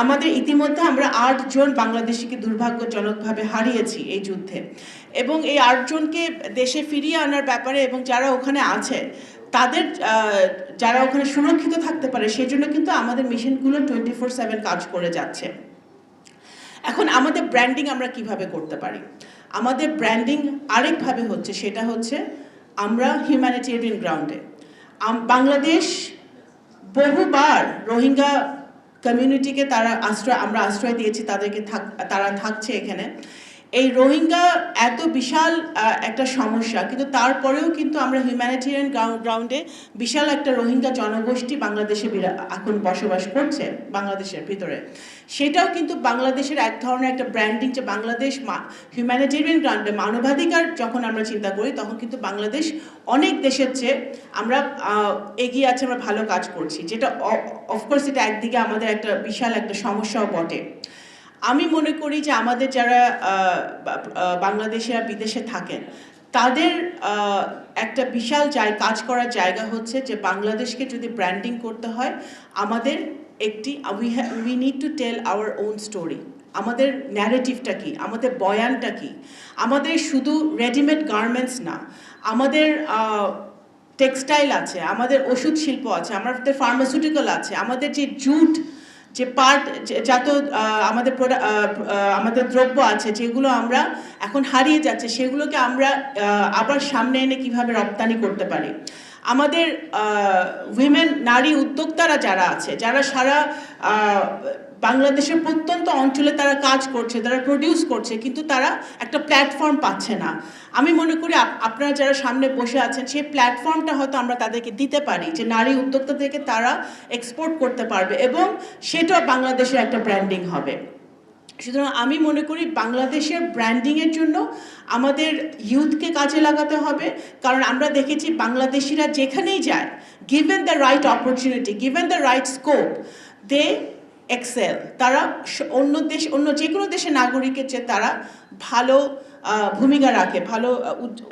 আমাদের ইতিমধ্যে আমরা 8 জন বাংলাদেশিকে দুর্ভাগ্যজনকভাবে হারিয়েছি এই যুদ্ধে, এবং এই 8 জনকে দেশে ফিরিয়ে আনার ব্যাপারে এবং যারা ওখানে আছে তাদের যারা ওখানে সুরক্ষিত থাকতে পারে সেই জন্য কিন্তু আমাদের মিশনগুলো 24/7 কাজ করে যাচ্ছে। এখন আমাদের ব্র্যান্ডিং আমরা কিভাবে করতে পারি? আমাদের ব্র্যান্ডিং আরেকভাবে হচ্ছে, সেটা হচ্ছে আমরা হিউম্যানিটেরিয়ান গ্রাউন্ডে বাংলাদেশ বহুবার রোহিঙ্গা কমিউনিটিকে আমরা আশ্রয় দিয়েছি, তারা থাকছে এখানে। এই রোহিঙ্গা এত বিশাল একটা সমস্যা, কিন্তু তারপরেও কিন্তু আমরা হিউম্যানিটেরিয়ান গ্রাউন্ডে বিশাল একটা রোহিঙ্গা জনগোষ্ঠী বাংলাদেশে এখন বসবাস করছে বাংলাদেশের ভিতরে। সেটাও কিন্তু বাংলাদেশের এক ধরনের একটা ব্র্যান্ডিং, যে বাংলাদেশ হিউম্যানিটেরিয়ান গ্রাউন্ডে মানবাধিকার যখন আমরা চিন্তা করি তখন কিন্তু বাংলাদেশ অনেক দেশের চেয়ে আমরা এগিয়ে আছে, আমরা ভালো কাজ করছি, যেটা অফকোর্স এটা একদিকে আমাদের একটা বিশাল একটা সমস্যাও বটে। আমি মনে করি যে আমাদের যারা বাংলাদেশিরা বিদেশে থাকেন তাদের একটা বিশাল কাজ করার জায়গা হচ্ছে যে বাংলাদেশকে যদি ব্র্যান্ডিং করতে হয় আমাদের we need to tell our own story. আমাদের ন্যারেটিভটা কি, আমাদের বয়ানটা কি, আমাদের শুধু রেডিমেড গার্মেন্টস না, আমাদের টেক্সটাইল আছে, আমাদের ওষুধ শিল্প আছে, আমাদের ফার্মাসিউটিক্যাল আছে, আমাদের যে জুট যে যত আমাদের দ্রব্য আছে যেগুলো আমরা এখন হারিয়ে যাচ্ছে সেগুলোকে আমরা আবার সামনে এনে কিভাবে রপ্তানি করতে পারি। আমাদের নারী উদ্যোক্তারা যারা আছে, যারা সারা বাংলাদেশের প্রত্যন্ত অঞ্চলে তারা কাজ করছে, তারা প্রডিউস করছে, কিন্তু তারা একটা প্ল্যাটফর্ম পাচ্ছে না। আমি মনে করি আপনারা যারা সামনে বসে আছেন সেই প্ল্যাটফর্মটা হয়তো আমরা তাদেরকে দিতে পারি, যে নারী উদ্যোক্তাদেরকে তারা এক্সপোর্ট করতে পারবে এবং সেটাও বাংলাদেশের একটা ব্র্যান্ডিং হবে। সুতরাং আমি মনে করি বাংলাদেশের ব্র্যান্ডিংয়ের জন্য আমাদের ইউথকে কাজে লাগাতে হবে, কারণ আমরা দেখেছি বাংলাদেশিরা যেখানেই যায়, given the right opportunity, given the right scope, they excel. তারা অন্য যে কোনো দেশের নাগরিকের চেয়ে তারা ভালো ভূমিকা রাখে, ভালো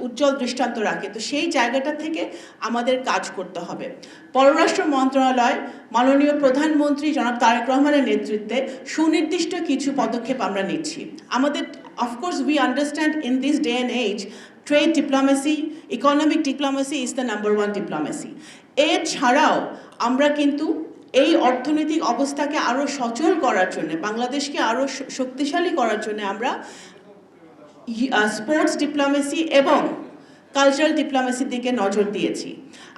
উজ্জ্বল দৃষ্টান্ত রাখে। তো সেই জায়গাটা থেকে আমাদের কাজ করতে হবে। পররাষ্ট্র মন্ত্রণালয় মাননীয় প্রধানমন্ত্রী জনাব তারেক রহমানের নেতৃত্বে সুনির্দিষ্ট কিছু পদক্ষেপ আমরা নিচ্ছি। আমাদের of course we understand in this day and age trade diplomacy, economic diplomacy is the number 1 diplomacy. এছাড়াও আমরা কিন্তু এই অর্থনৈতিক অবস্থাকে আরও সচল করার জন্য, বাংলাদেশকে আরও শক্তিশালী করার জন্য আমরা স্পোর্টস ডিপ্লোমেসি এবং কালচারাল ডিপ্লোমেসির দিকে নজর দিয়েছি।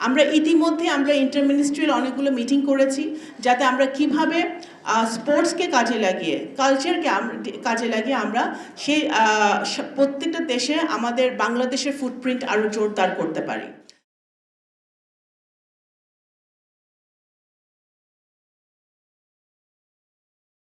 আমরা ইতিমধ্যে ইন্টারমিনিস্ট্রিয়াল অনেকগুলো মিটিং করেছি, যাতে আমরা কিভাবে স্পোর্টসকে কাজে লাগিয়ে, কালচারকে কাজে লাগিয়ে আমরা সেই প্রত্যেকটা দেশে আমাদের বাংলাদেশের ফুটপ্রিন্ট আরও জোরদার করতে পারি।